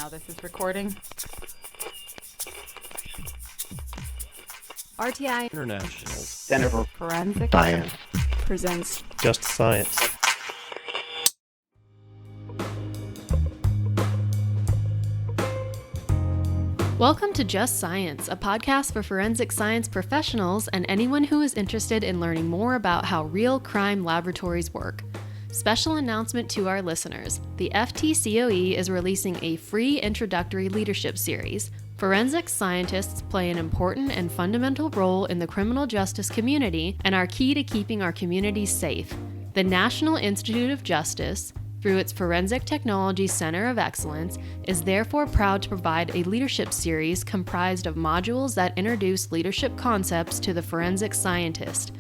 now this is recording. RTI International Center for Forensic Science presents Just Science. Welcome to Just Science, a podcast for forensic science professionals and anyone who is interested in learning more about how real crime laboratories work. Special announcement to our listeners. The FTCOE is releasing a free introductory leadership series. Forensic scientists play an important and fundamental role in the criminal justice community and are key to keeping our communities safe. The National Institute of Justice, through its Forensic Technology Center of Excellence, is therefore proud to provide a leadership series comprised of modules that introduce leadership concepts to the forensic scientist.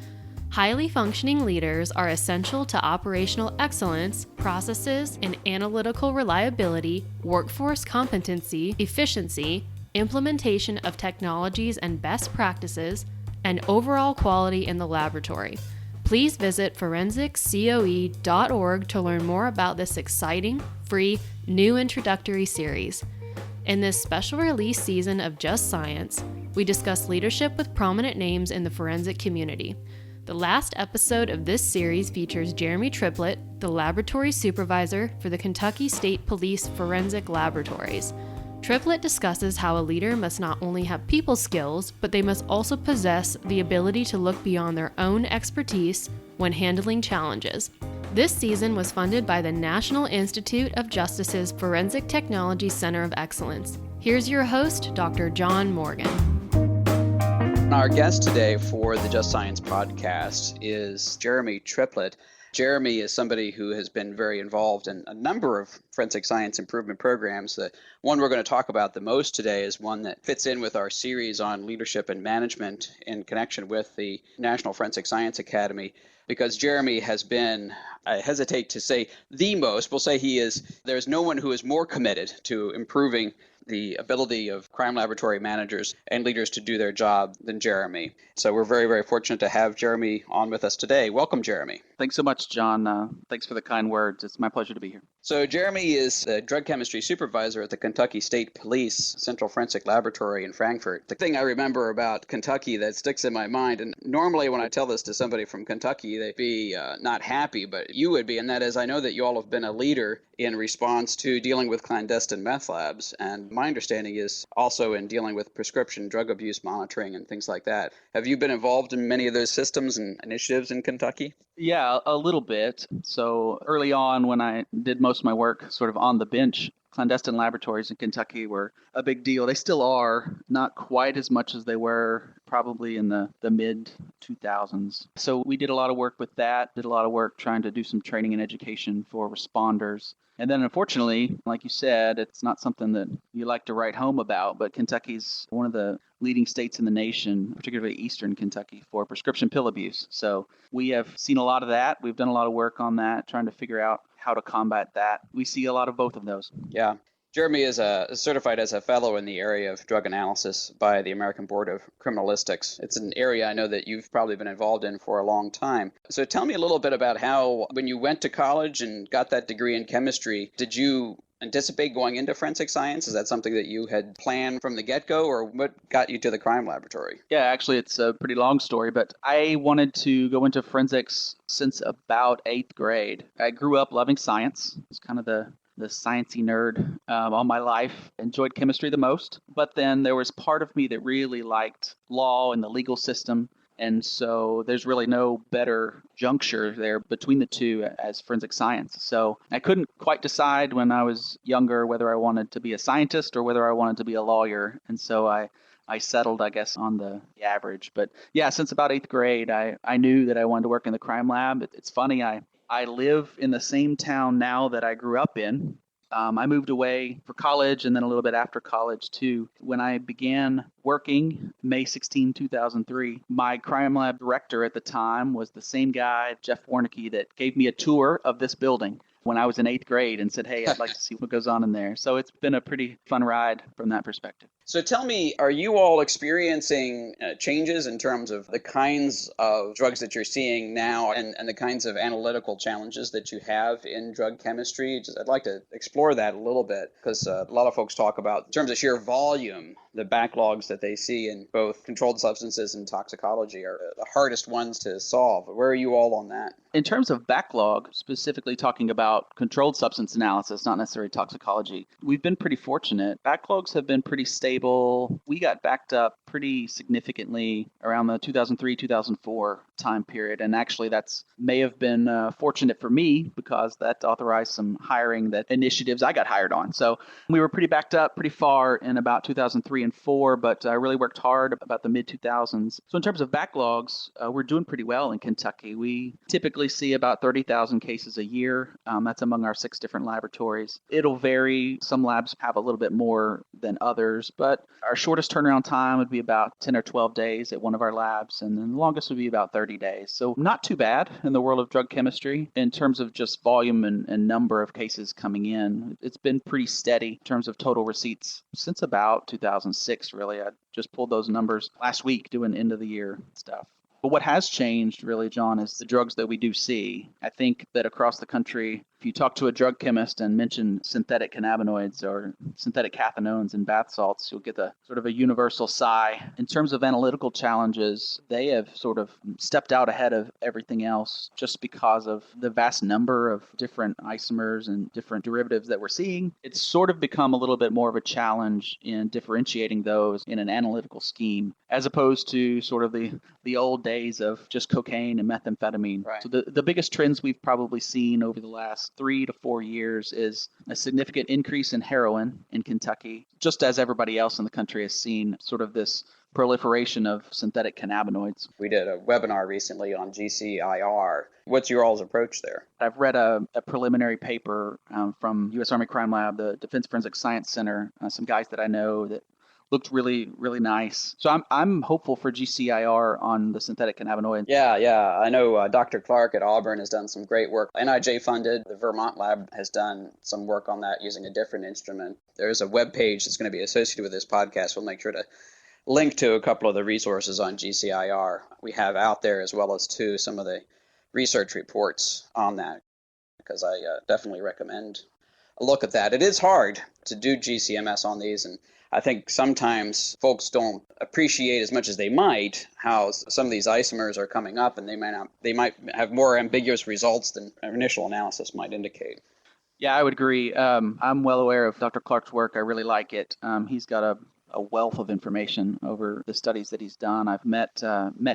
Highly functioning leaders are essential to operational excellence, processes and analytical reliability, workforce competency, efficiency, implementation of technologies and best practices, and overall quality in the laboratory. Please visit forensiccoe.org to learn more about this exciting, free, new introductory series. In this special release season of Just Science, we discuss leadership with prominent names in the forensic community. The last episode of this series features Jeremy Triplett, the Laboratory Supervisor for the Kentucky State Police Forensic Laboratories. Triplett discusses how a leader must not only have people skills, but they must also possess the ability to look beyond their own expertise when handling challenges. This season was funded by the National Institute of Justice's Forensic Technology Center of Excellence. Here's your host, Dr. John Morgan. Our guest today for the Just Science podcast is Jeremy Triplett. Jeremy is somebody who has been very involved in a number of forensic science improvement programs. The one we're going to talk about the most today is one that fits in with our series on leadership and management in connection with the National Forensic Science Academy, because Jeremy has been, I hesitate to say the most, we'll say he is, there's no one who is more committed to improving the ability of crime laboratory managers and leaders to do their job than Jeremy. So we're very, very fortunate to have Jeremy on with us today. Welcome, Jeremy. Thanks so much, John. Thanks for the kind words. It's my pleasure to be here. So Jeremy is the drug chemistry supervisor at the Kentucky State Police Central Forensic Laboratory in Frankfort. The thing I remember about Kentucky that sticks in my mind, and normally when I tell this to somebody from Kentucky, they'd be not happy, but you would be, and that is I know that you all have been a leader in response to dealing with clandestine meth labs, and my understanding is also in dealing with prescription drug abuse monitoring and things like that. Have you been involved in many of those systems and initiatives in Kentucky? Yeah, a little bit. So early on when I did most of my work sort of on the bench, clandestine laboratories in Kentucky were a big deal. They still are, not quite as much as they were probably in the mid-2000s. So we did a lot of work with that, did a lot of work trying to do some training and education for responders. And then unfortunately, like you said, it's not something that you like to write home about, but Kentucky's one of the leading states in the nation, particularly eastern Kentucky, for prescription pill abuse. So we have seen a lot of that. We've done a lot of work on that, trying to figure out how to combat that. We see a lot of both of those. Yeah. Jeremy is certified as a fellow in the area of drug analysis by the American Board of Criminalistics. It's an area I know that you've probably been involved in for a long time. So tell me a little bit about how, when you went to college and got that degree in chemistry, did you anticipate going into forensic science? Is that something that you had planned from the get-go, or what got you to the crime laboratory? Yeah, actually, it's a pretty long story, but I wanted to go into forensics since about 8th grade. I grew up loving science. It's kind of the sciencey nerd all my life. Enjoyed chemistry the most, but then there was part of me that really liked law and the legal system. And so there's really no better juncture there between the two as forensic science. So I couldn't quite decide when I was younger whether I wanted to be a scientist or whether I wanted to be a lawyer. And so I settled, I guess, on the average. But yeah, since about 8th grade, I knew that I wanted to work in the crime lab. It's funny, I live in the same town now that I grew up in. I moved away for college and then a little bit after college too. When I began working, May 16, 2003, my crime lab director at the time was the same guy, Jeff Warnicki, that gave me a tour of this building. when I was in 8th grade and said, hey, I'd like to see what goes on in there. So it's been a pretty fun ride from that perspective. So tell me, are you all experiencing changes in terms of the kinds of drugs that you're seeing now and the kinds of analytical challenges that you have in drug chemistry? I'd like to explore that a little bit because a lot of folks talk about, in terms of sheer volume, the backlogs that they see in both controlled substances and toxicology are the hardest ones to solve. Where are you all on that? In terms of backlog, specifically talking about controlled substance analysis, not necessarily toxicology, we've been pretty fortunate. Backlogs have been pretty stable. We got backed up pretty significantly around the 2003-2004 time period. And actually, that's may have been fortunate for me because that authorized some hiring that initiatives I got hired on. So we were pretty backed up pretty far in about 2003 and 4, but I really worked hard about the mid-2000s. So in terms of backlogs, we're doing pretty well in Kentucky. We typically see about 30,000 cases a year. That's among our 6 different laboratories. It'll vary. Some labs have a little bit more than others, but our shortest turnaround time would be about 10 or 12 days at one of our labs, and then the longest would be about 30 days. So not too bad in the world of drug chemistry in terms of just volume and number of cases coming in. It's been pretty steady in terms of total receipts since about 2006, really. I just pulled those numbers last week doing end of the year stuff. But what has changed, really, John, is the drugs that we do see. I think that across the country, if you talk to a drug chemist and mention synthetic cannabinoids or synthetic cathinones in bath salts, you'll get a sort of a universal sigh. In terms of analytical challenges, they have sort of stepped out ahead of everything else just because of the vast number of different isomers and different derivatives that we're seeing. It's sort of become a little bit more of a challenge in differentiating those in an analytical scheme, as opposed to sort of the old days of just cocaine and methamphetamine. Right. So the biggest trends we've probably seen over the last 3 to 4 years is a significant increase in heroin in Kentucky, just as everybody else in the country has seen sort of this proliferation of synthetic cannabinoids. We did a webinar recently on GCIR. What's your all's approach there? I've read a preliminary paper from U.S. Army Crime Lab, the Defense Forensic Science Center, some guys that I know that looked really, really nice. So I'm hopeful for GCIR on the synthetic cannabinoid. Yeah. I know Dr. Clark at Auburn has done some great work. NIJ funded. The Vermont lab has done some work on that using a different instrument. There's a web page that's going to be associated with this podcast. We'll make sure to link to a couple of the resources on GCIR we have out there, as well as to some of the research reports on that, because I definitely recommend a look at that. It is hard to do GCMS on these, and I think sometimes folks don't appreciate as much as they might how some of these isomers are coming up, and they might have more ambiguous results than our initial analysis might indicate. Yeah, I would agree. I'm well aware of Dr. Clark's work. I really like it. He's got a wealth of information over the studies that he's done. I've met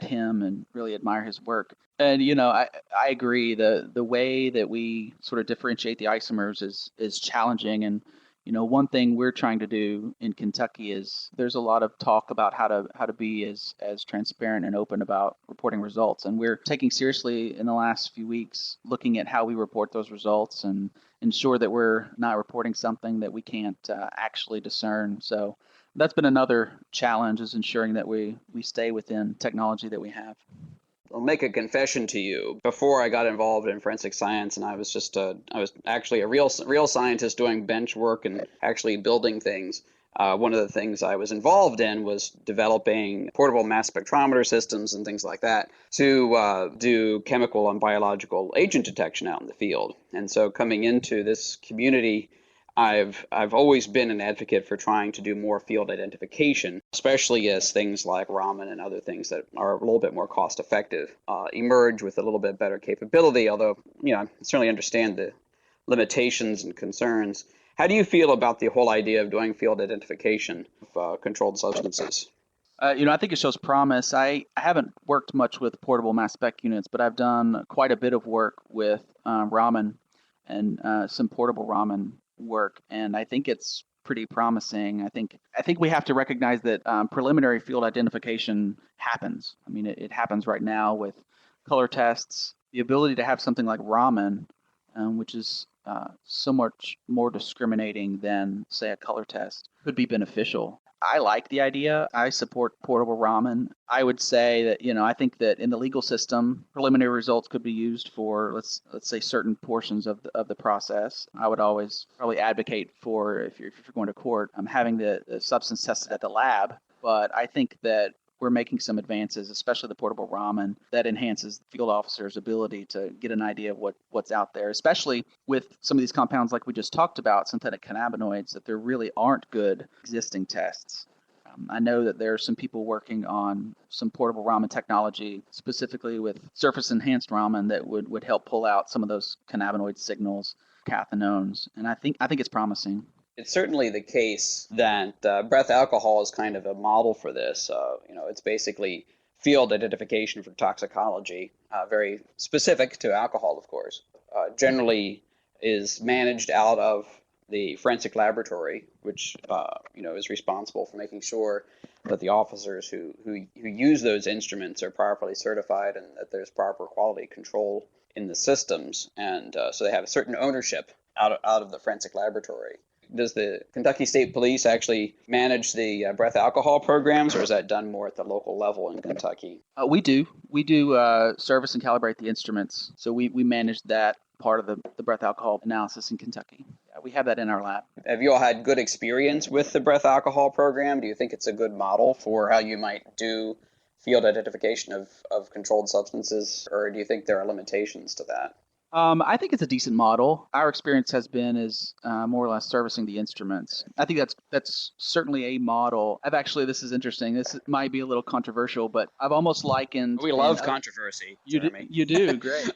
him and really admire his work. And I agree. The way that we sort of differentiate the isomers is challenging. And one thing we're trying to do in Kentucky is there's a lot of talk about how to be as transparent and open about reporting results. And we're taking seriously in the last few weeks looking at how we report those results and ensure that we're not reporting something that we can't actually discern. So that's been another challenge, is ensuring that we stay within technology that we have. I'll make a confession to you. Before I got involved in forensic science, and I was actually a real scientist doing bench work and actually building things. One of the things I was involved in was developing portable mass spectrometer systems and things like that to do chemical and biological agent detection out in the field. And so coming into this community, I've always been an advocate for trying to do more field identification, especially as things like ramen and other things that are a little bit more cost effective emerge with a little bit better capability, although I certainly understand the limitations and concerns. How do you feel about the whole idea of doing field identification of controlled substances? I think it shows promise. I haven't worked much with portable mass spec units, but I've done quite a bit of work with ramen and some portable ramen work, and I think it's pretty promising. I think we have to recognize that preliminary field identification happens. I mean, it happens right now with color tests. The ability to have something like ramen, which is so much more discriminating than, say, a color test, could be beneficial. I like the idea. I support portable ramen. I would say that, I think that in the legal system, preliminary results could be used for, let's say, certain portions of the process. I would always probably advocate for, if you're going to court, having the substance tested at the lab. But I think that we're making some advances, especially the portable ramen, that enhances field officers' ability to get an idea of what's out there, especially with some of these compounds like we just talked about, synthetic cannabinoids, that there really aren't good existing tests. I know that there are some people working on some portable ramen technology, specifically with surface-enhanced ramen, that would help pull out some of those cannabinoid signals, cathinones, and I think it's promising. It's certainly the case that breath alcohol is kind of a model for this. It's basically field identification for toxicology, very specific to alcohol, of course. Generally is managed out of the forensic laboratory, which is responsible for making sure that the officers who use those instruments are properly certified and that there's proper quality control in the systems, and so they have a certain ownership out of the forensic laboratory. Does the Kentucky State Police actually manage the breath alcohol programs, or is that done more at the local level in Kentucky? We do. We do service and calibrate the instruments. So we manage that part of the breath alcohol analysis in Kentucky. Yeah, we have that in our lab. Have you all had good experience with the breath alcohol program? Do you think it's a good model for how you might do field identification of controlled substances, or do you think there are limitations to that? I think it's a decent model. Our experience has been more or less servicing the instruments. I think that's certainly a model. This is interesting. This might be a little controversial, but I've almost likened. We love controversy, Jeremy. You do, great.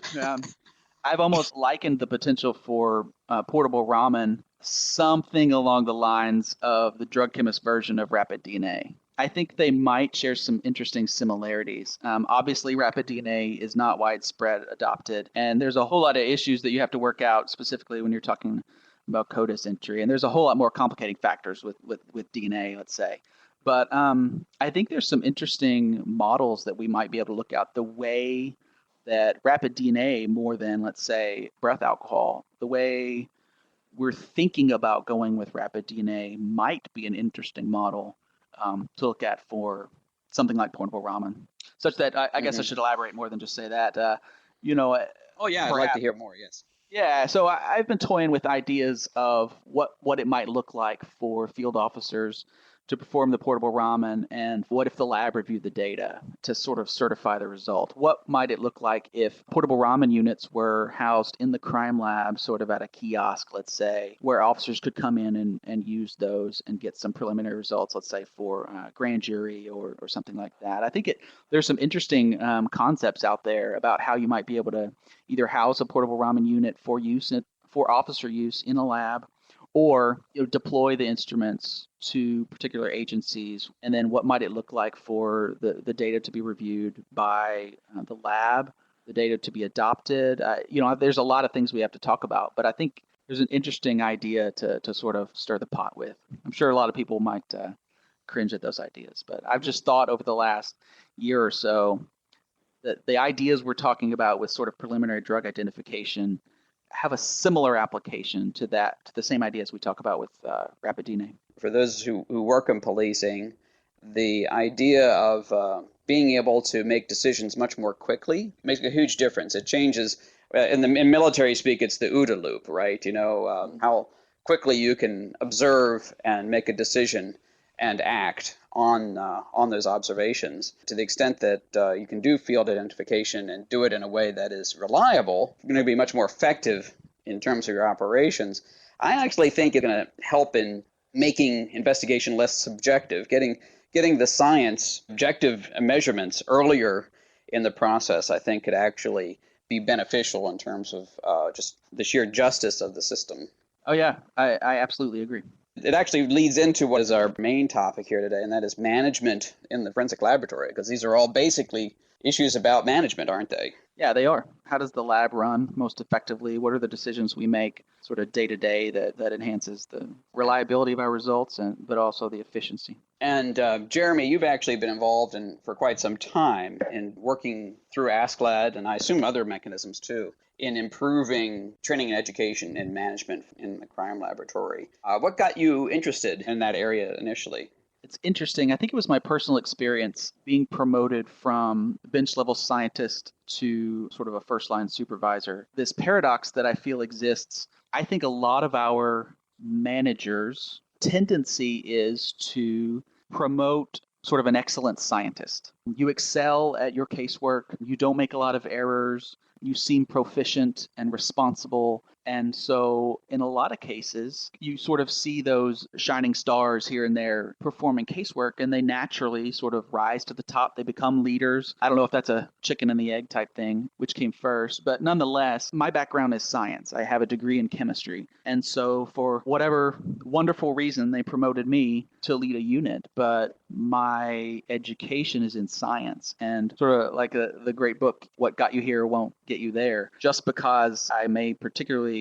I've almost likened the potential for portable ramen something along the lines of the drug chemist version of rapid DNA. I think they might share some interesting similarities. Obviously, rapid DNA is not widespread adopted, and there's a whole lot of issues that you have to work out, specifically when you're talking about CODIS entry, and there's a whole lot more complicating factors with DNA, let's say. But I think there's some interesting models that we might be able to look at. The way that rapid DNA, more than, let's say, breath alcohol, the way we're thinking about going with rapid DNA might be an interesting model to look at for something like portable ramen, such that I guess I should elaborate more than just say that. Oh yeah, perhaps, I'd like to hear more. Yes. Yeah, so I've been toying with ideas of what it might look like for field officers to perform the portable ramen, and what if the lab reviewed the data to sort of certify the result? What might it look like if portable ramen units were housed in the crime lab, sort of at a kiosk, let's say, where officers could come in and use those and get some preliminary results, let's say for grand jury or something like that. I think there's some interesting concepts out there about how you might be able to either house a portable ramen unit for officer use in a lab, or deploy the instruments to particular agencies, and then what might it look like for the data to be reviewed by the lab, the data to be adopted. There's a lot of things we have to talk about, but I think there's an interesting idea to sort of stir the pot with. I'm sure a lot of people might cringe at those ideas, but I've just thought over the last year or so that the ideas we're talking about with sort of preliminary drug identification have a similar application to the same ideas we talk about with rapid DNA. For those who work in policing, the idea of being able to make decisions much more quickly makes a huge difference. It changes, in military speak, it's the OODA loop, right? How quickly you can observe and make a decision and act on those observations. To the extent that you can do field identification and do it in a way that is reliable, you're going to be much more effective in terms of your operations. I actually think it's going to help in making investigation less subjective, getting the science objective measurements earlier in the process. I think could actually be beneficial in terms of just the sheer justice of the system. Oh yeah, I absolutely agree. It actually leads into what is our main topic here today, and that is management in the forensic laboratory, because these are all basically issues about management, aren't they? Yeah, they are. How does the lab run most effectively? What are the decisions we make sort of day to day that enhances the reliability of our results, but also the efficiency? And Jeremy, you've actually been involved for quite some time in working through ASCLD, and I assume other mechanisms too, in improving training and education in management in the crime laboratory. What got you interested in that area initially? It's interesting. I think it was my personal experience being promoted from bench level scientist to sort of a first line supervisor. This paradox that I feel exists, I think a lot of our managers' tendency is to promote sort of an excellent scientist. You excel at your casework, you don't make a lot of errors, you seem proficient and responsible. And so in a lot of cases, you sort of see those shining stars here and there performing casework, and they naturally sort of rise to the top. They become leaders. I don't know if that's a chicken and the egg type thing, which came first, but nonetheless, my background is science. I have a degree in chemistry. And so for whatever wonderful reason, they promoted me to lead a unit, but my education is in science. And sort of like the great book, What Got You Here Won't Get You There. Just because I may particularly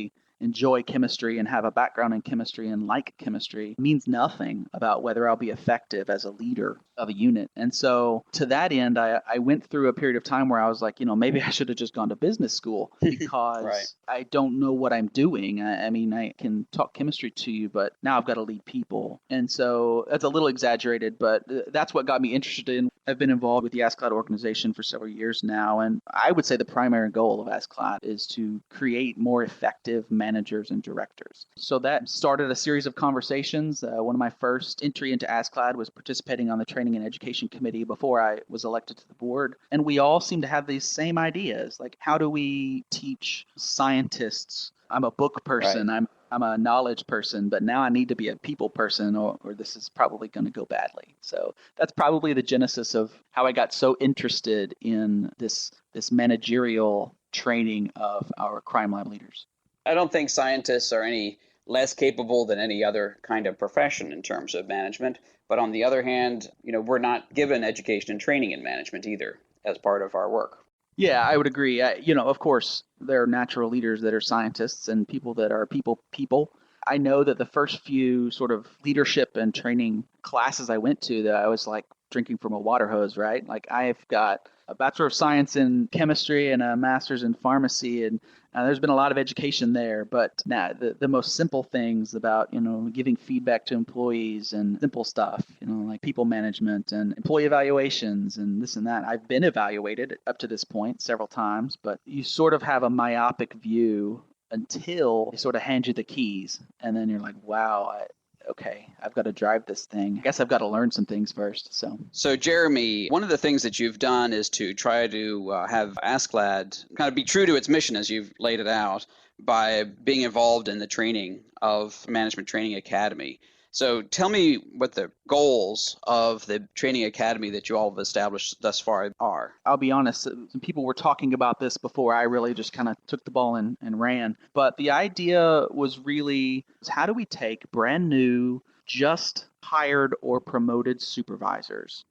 enjoy chemistry and have a background in chemistry and like chemistry means nothing about whether I'll be effective as a leader of a unit. And so to that end, I went through a period of time where I was like, maybe I should have just gone to business school because Right. I don't know what I'm doing. I mean, I can talk chemistry to you, but now I've got to lead people. And so that's a little exaggerated, but that's what got me interested in. I've been involved with the AskCloud organization for several years now, and I would say the primary goal of AskCloud is to create more effective managers and directors. So that started a series of conversations. One of my first entry into AskCloud was participating on the Training and Education Committee before I was elected to the board, and we all seem to have these same ideas, like how do we teach scientists? I'm a book person. Right. I'm a knowledge person, but now I need to be a people person or this is probably going to go badly. So that's probably the genesis of how I got so interested in this managerial training of our crime lab leaders. I don't think scientists are any less capable than any other kind of profession in terms of management. But on the other hand, we're not given education and training in management either as part of our work. Yeah, I would agree. Of course, there are natural leaders that are scientists and people that are people. I know that the first few sort of leadership and training classes I went to, that I was like drinking from a water hose, right? Like I've got a Bachelor of Science in chemistry and a Master's in pharmacy, and there's been a lot of education there. But the most simple things about, giving feedback to employees and simple stuff, like people management and employee evaluations and this and that. I've been evaluated up to this point several times, but you sort of have a myopic view until they sort of hand you the keys. And then you're like, wow, okay, I've got to drive this thing. I guess I've got to learn some things first. So Jeremy, one of the things that you've done is to try to have AskCloud kind of be true to its mission as you've laid it out by being involved in the training of Management Training Academy. So tell me what the goals of the training academy that you all have established thus far are. I'll be honest, some people were talking about this before I really just kind of took the ball and ran. But the idea was really, how do we take brand new, just hired or promoted supervisors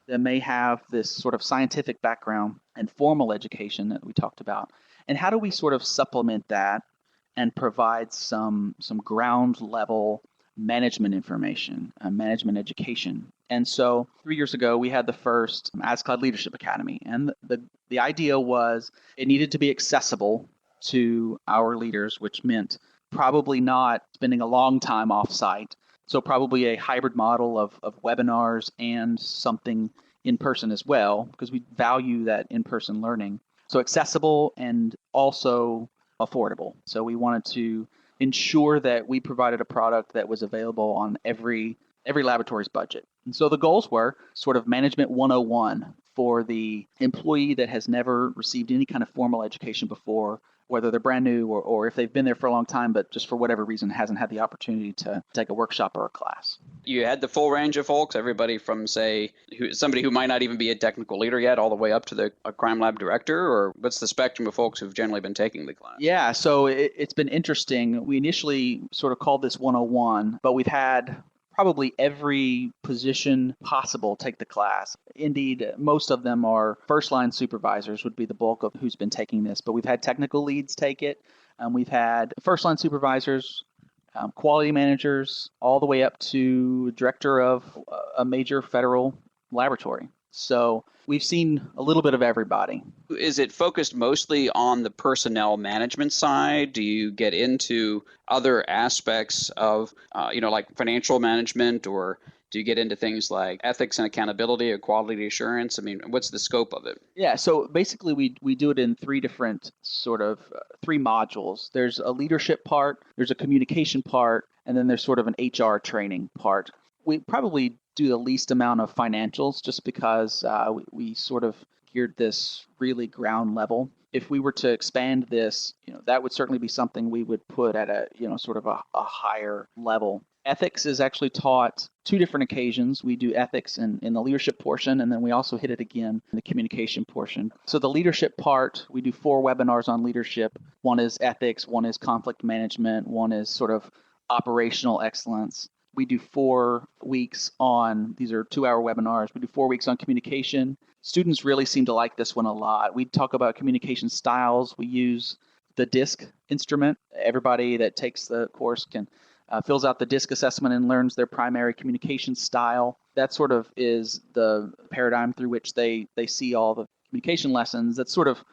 that may have this sort of scientific background and formal education that we talked about, and how do we sort of supplement that and provide some ground level management information, management education. And so 3 years ago, we had the first AskCloud Leadership Academy. And the idea was it needed to be accessible to our leaders, which meant probably not spending a long time offsite. So probably a hybrid model of webinars and something in person as well, because we value that in-person learning. So accessible and also affordable. So we wanted to ensure that we provided a product that was available on every laboratory's budget. And so the goals were sort of management 101 for the employee that has never received any kind of formal education before, whether they're brand new or if they've been there for a long time, but just for whatever reason hasn't had the opportunity to take a workshop or a class. You had the full range of folks, everybody from, say, somebody who might not even be a technical leader yet, all the way up to a crime lab director, or what's the spectrum of folks who've generally been taking the class? Yeah, so it's been interesting. We initially sort of called this 101, but we've had probably every position possible take the class. Indeed, most of them are first-line supervisors would be the bulk of who's been taking this, but we've had technical leads take it. We've had first-line supervisors, quality managers, all the way up to director of a major federal laboratory. So we've seen a little bit of everybody. Is it focused mostly on the personnel management side? Do you get into other aspects of, like financial management or Do you get into things like ethics and accountability or quality assurance? I mean, what's the scope of it? Yeah, so basically we do it in three different three modules. There's a leadership part, there's a communication part, and then there's sort of an HR training part. We probably do the least amount of financials just because we sort of geared this really ground level. If we were to expand this, that would certainly be something we would put at a, sort of a higher level. Ethics is actually taught two different occasions. We do ethics in the leadership portion, and then we also hit it again in the communication portion. So the leadership part, we do 4 webinars on leadership. One is ethics, one is conflict management, one is sort of operational excellence. We do 4 weeks on, these are 2-hour webinars. We do 4 weeks on communication. Students really seem to like this one a lot. We talk about communication styles. We use the DISC instrument. Everybody that takes the course can fills out the DISC assessment and learns their primary communication style. That sort of is the paradigm through which they see all the communication lessons. That sort of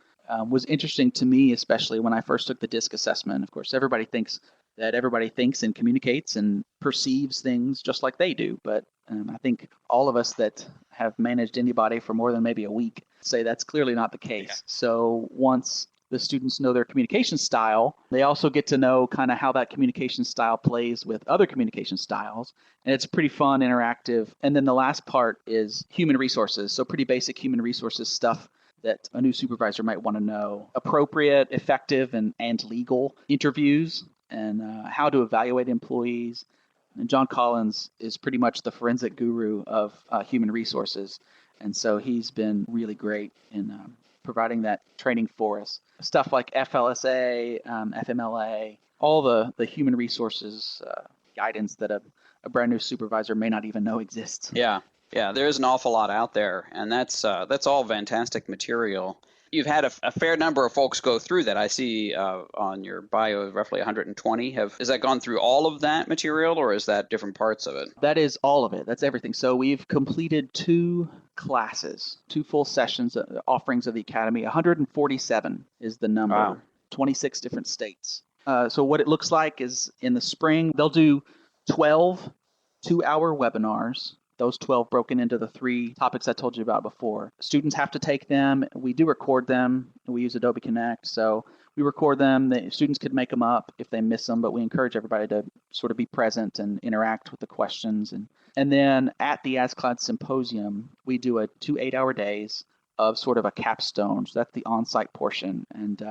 was interesting to me, especially when I first took the DISC assessment. Of course, everybody thinks and communicates and perceives things just like they do. But I think all of us that have managed anybody for more than maybe a week say that's clearly not the case. Yeah. So once the students know their communication style, they also get to know kind of how that communication style plays with other communication styles. And it's pretty fun, interactive. And then the last part is human resources. So pretty basic human resources stuff that a new supervisor might want to know. Appropriate, effective, and legal interviews, and how to evaluate employees. And John Collins is pretty much the forensic guru of human resources. And so he's been really great in providing that training for us. Stuff like FLSA, FMLA, all the human resources guidance that a brand new supervisor may not even know exists. Yeah, there's an awful lot out there, and that's all fantastic material. You've had a fair number of folks go through that. I see on your bio roughly 120. Has that gone through all of that material, or is that different parts of it? That is all of it. That's everything. So we've completed 2 classes, 2 full sessions, offerings of the Academy. 147 is the number. Wow. 26 different states. So what it looks like is in the spring, they'll do 12 2-hour webinars. Those 12 broken into the 3 topics I told you about before. Students have to take them. We do record them. We use Adobe Connect. So we record them. The students could make them up if they miss them, but we encourage everybody to sort of be present and interact with the questions. And then at the ASCLD Symposium, we do 2 8-hour days of sort of a capstone. So that's the on-site portion. And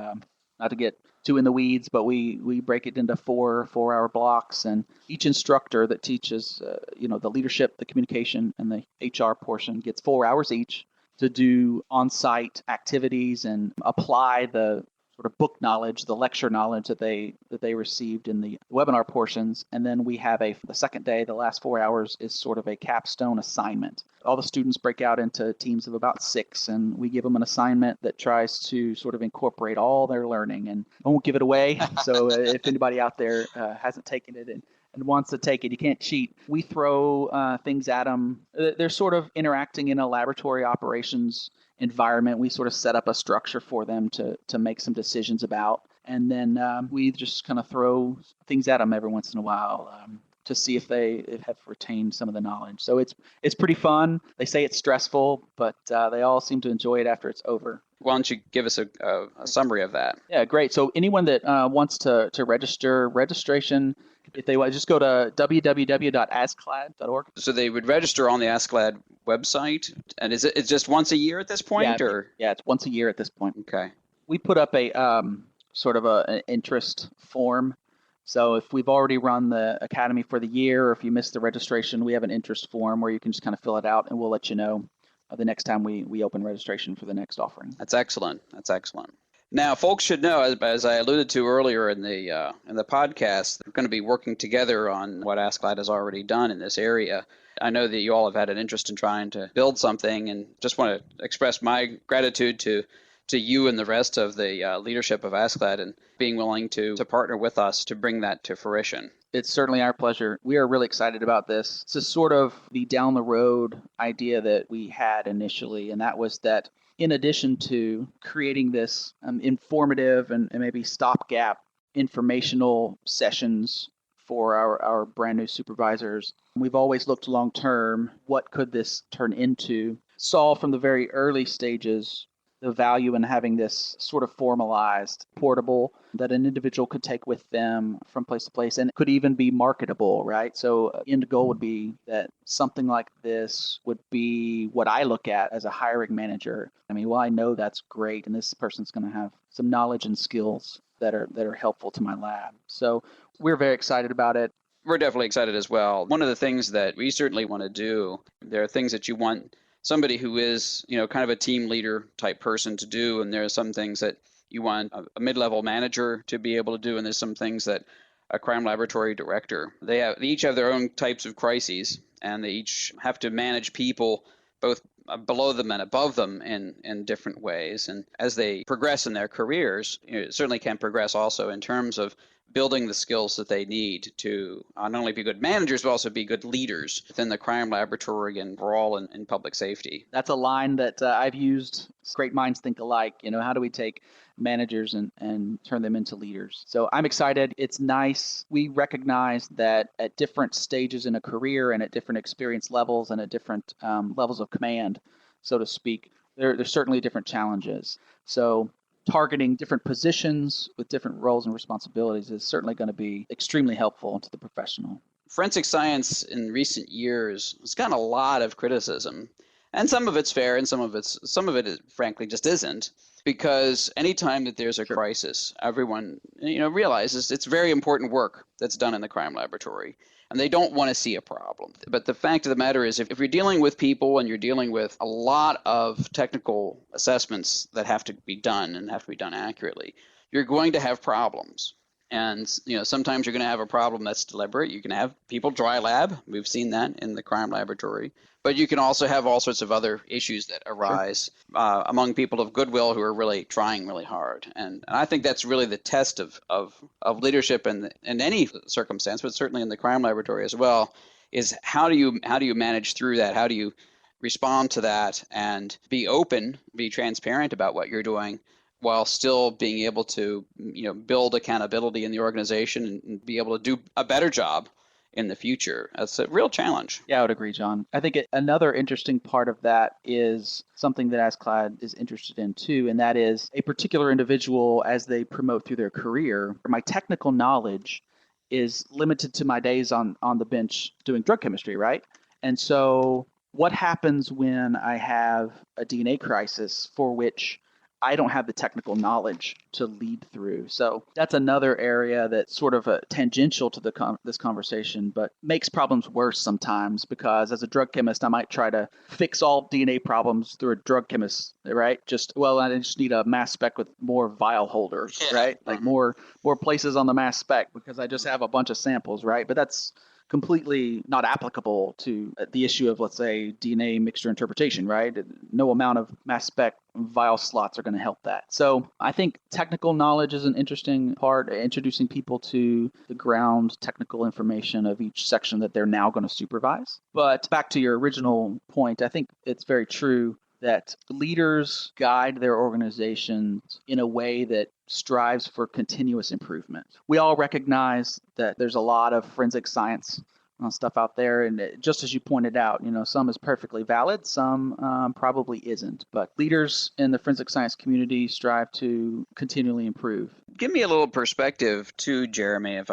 not to get too in the weeds, but we break it into 4 4-hour blocks, and each instructor that teaches the leadership, the communication, and the HR portion gets 4 hours each to do on-site activities and apply the sort of book knowledge, the lecture knowledge that they received in the webinar portions. And then we have the second day, the last 4 hours is sort of a capstone assignment. All the students break out into teams of about 6, and we give them an assignment that tries to sort of incorporate all their learning. And I won't give it away. So if anybody out there hasn't taken it and wants to take it, you can't cheat. We throw things at them. They're sort of interacting in a laboratory operations environment. We sort of set up a structure for them to make some decisions about. And then we just kind of throw things at them every once in a while to see if they have retained some of the knowledge. So it's pretty fun. They say it's stressful, but they all seem to enjoy it after it's over. Why don't you give us a summary of that? Yeah, great. So anyone that wants to register, registration, if they want, just go to www.asclad.org. So they would register on the ASCLD website, and it's just once a year at this point, or? Yeah, it's once a year at this point. Okay. We put up a sort of an interest form. So if we've already run the Academy for the year, or if you missed the registration, we have an interest form where you can just kind of fill it out, and we'll let you know the next time we open registration for the next offering. That's excellent. Now, folks should know, as I alluded to earlier in the podcast, we're going to be working together on what ASCLD has already done in this area. I know that you all have had an interest in trying to build something, and just want to express my gratitude to you and the rest of the leadership of ASCLD and being willing to partner with us to bring that to fruition. It's certainly our pleasure. We are really excited about this. This is sort of the down the road idea that we had initially, and that was that in addition to creating this informative and maybe stopgap informational sessions for our brand new supervisors. We've always looked long term. What could this turn into? Saw from the very early stages the value in having this sort of formalized, portable, that an individual could take with them from place to place and could even be marketable, right? So end goal would be that something like this would be what I look at as a hiring manager. I mean, well, I know that's great, and this person's going to have some knowledge and skills that are helpful to my lab. So we're very excited about it. We're definitely excited as well. One of the things that we certainly want to do, there are things that you want somebody who is, kind of a team leader type person to do, and there are some things that you want a mid-level manager to be able to do, and there's some things that a crime laboratory director, they each have their own types of crises, and they each have to manage people both below them and above them in different ways. And as they progress in their careers, it certainly can progress also in terms of building the skills that they need to not only be good managers, but also be good leaders within the crime laboratory and overall in public safety. That's a line that I've used. Great minds think alike. How do we take managers and turn them into leaders? So I'm excited. It's nice. We recognize that at different stages in a career and at different experience levels and at different levels of command, so to speak, there's certainly different challenges. So targeting different positions with different roles and responsibilities is certainly going to be extremely helpful to the professional. Forensic science in recent years has gotten a lot of criticism, and some of it's fair and some of it frankly just isn't, because anytime that there's a crisis, everyone realizes it's very important work that's done in the crime laboratory. And they don't want to see a problem. But the fact of the matter is, if you're dealing with people and you're dealing with a lot of technical assessments that have to be done and have to be done accurately, you're going to have problems. And sometimes you're going to have a problem that's deliberate. You can have people dry lab. We've seen that in the crime laboratory. But you can also have all sorts of other issues that arise among people of goodwill who are really trying really hard. And I think that's really the test of leadership in any circumstance, but certainly in the crime laboratory as well, is how do you manage through that? How do you respond to that and be open, be transparent about what you're doing, while still being able to build accountability in the organization and be able to do a better job in the future? That's a real challenge. Yeah, I would agree, John. I think another interesting part of that is something that ASCLD is interested in too, and that is a particular individual as they promote through their career. My technical knowledge is limited to my days on the bench doing drug chemistry, right? And so what happens when I have a DNA crisis for which I don't have the technical knowledge to lead through? So that's another area that's sort of tangential to this conversation, but makes problems worse sometimes, because as a drug chemist, I might try to fix all DNA problems through a drug chemist, right? I just need a mass spec with more vial holders, right? Like more places on the mass spec because I just have a bunch of samples, right? But that's completely not applicable to the issue of, let's say, DNA mixture interpretation, right? No amount of mass spec vial slots are going to help that. So I think technical knowledge is an interesting part, introducing people to the ground technical information of each section that they're now going to supervise. But back to your original point, I think it's very true that leaders guide their organizations in a way that strives for continuous improvement. We all recognize that there's a lot of forensic science stuff out there, and just as you pointed out, some is perfectly valid, some probably isn't. But leaders in the forensic science community strive to continually improve. Give me a little perspective too, Jeremy, if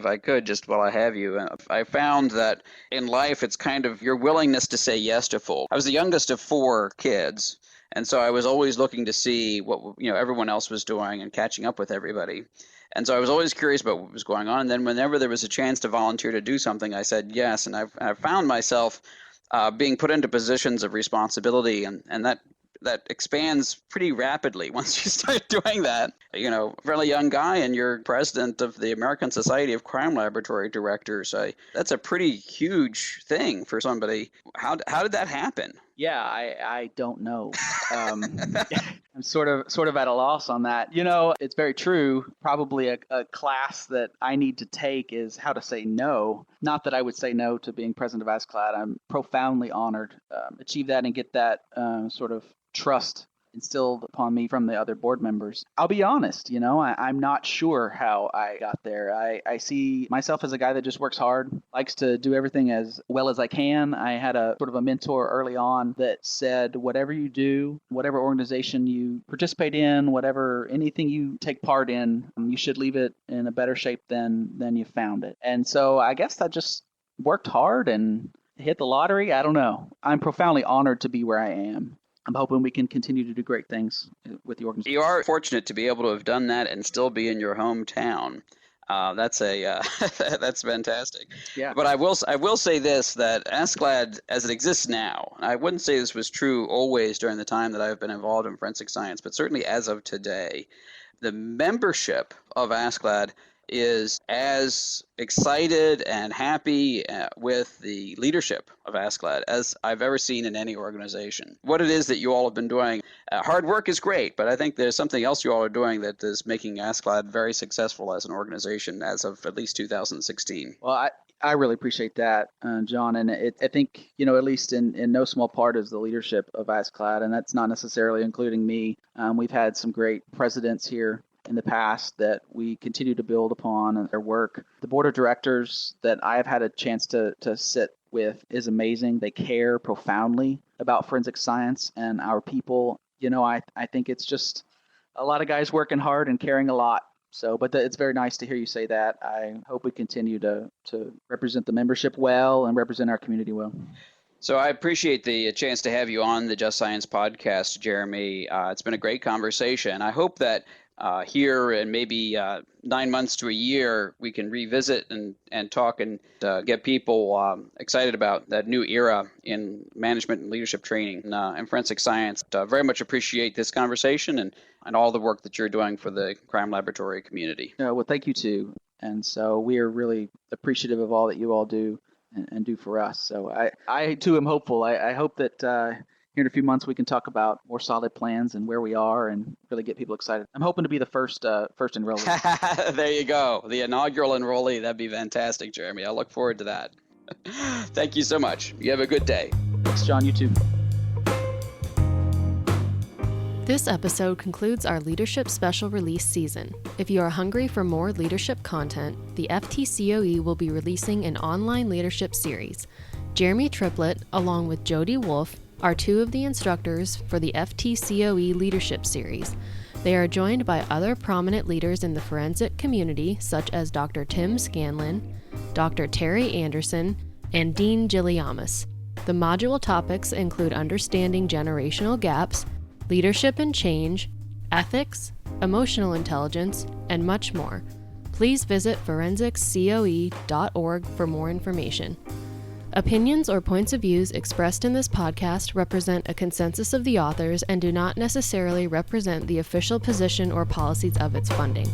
I could, just while I have you. I found that in life, it's kind of your willingness to say yes to full. I was the youngest of 4 kids, and so I was always looking to see what everyone else was doing and catching up with everybody. And so I was always curious about what was going on. And then whenever there was a chance to volunteer to do something, I said yes. And I found myself being put into positions of responsibility, and that expands pretty rapidly once you start doing that. Fairly young guy, and you're president of the American Society of Crime Laboratory Directors. That's a pretty huge thing for somebody. How did that happen? Yeah, I don't know. I'm sort of at a loss on that. It's very true. Probably a class that I need to take is how to say no. Not that I would say no to being president of ASCLD. I'm profoundly honored. Achieve that and get that sort of trust instilled upon me from the other board members. I'll be honest, I'm not sure how I got there. I see myself as a guy that just works hard, likes to do everything as well as I can. I had a sort of a mentor early on that said, whatever you do, whatever organization you participate in, anything you take part in, you should leave it in a better shape than you found it. And so I guess I just worked hard and hit the lottery. I don't know. I'm profoundly honored to be where I am. I'm hoping we can continue to do great things with the organization. You are fortunate to be able to have done that and still be in your hometown. That's fantastic. Yeah. But I will say this, that ASCLD as it exists now, I wouldn't say this was true always during the time that I've been involved in forensic science, but certainly as of today, the membership of ASCLD is as excited and happy with the leadership of ASCLD as I've ever seen in any organization. What it is that you all have been doing, hard work is great, but I think there's something else you all are doing that is making ASCLD very successful as an organization as of at least 2016. Well, I really appreciate that, John. And I think, at least in no small part is the leadership of ASCLD, and that's not necessarily including me. We've had some great presidents here in the past that we continue to build upon their work. The board of directors that I have had a chance to sit with is amazing. They care profoundly about forensic science and our people. I think it's just a lot of guys working hard and caring a lot. So, but it's very nice to hear you say that. I hope we continue to represent the membership well and represent our community well. So I appreciate the chance to have you on the Just Science podcast, Jeremy. It's been a great conversation. I hope that here in maybe 9 months to a year, we can revisit and talk and get people excited about that new era in management and leadership training and forensic science. Very much appreciate this conversation and all the work that you're doing for the crime laboratory community. Well, thank you too. And so we are really appreciative of all that you all do and do for us. So I too am hopeful. I hope that here in a few months we can talk about more solid plans and where we are and really get people excited. I'm hoping to be the first enrollee. There you go. The inaugural enrollee. That'd be fantastic, Jeremy. I look forward to that. Thank you so much. You have a good day. Thanks, John. You too. This episode concludes our Leadership Special Release season. If you are hungry for more leadership content, the FTCOE will be releasing an online leadership series. Jeremy Triplett, along with Jody Wolf, are two of the instructors for the FTCOE Leadership Series. They are joined by other prominent leaders in the forensic community, such as Dr. Tim Scanlon, Dr. Terry Anderson, and Dean Gilliamis. The module topics include understanding generational gaps, leadership and change, ethics, emotional intelligence, and much more. Please visit forensicscoe.org for more information. Opinions or points of views expressed in this podcast represent a consensus of the authors and do not necessarily represent the official position or policies of its funding.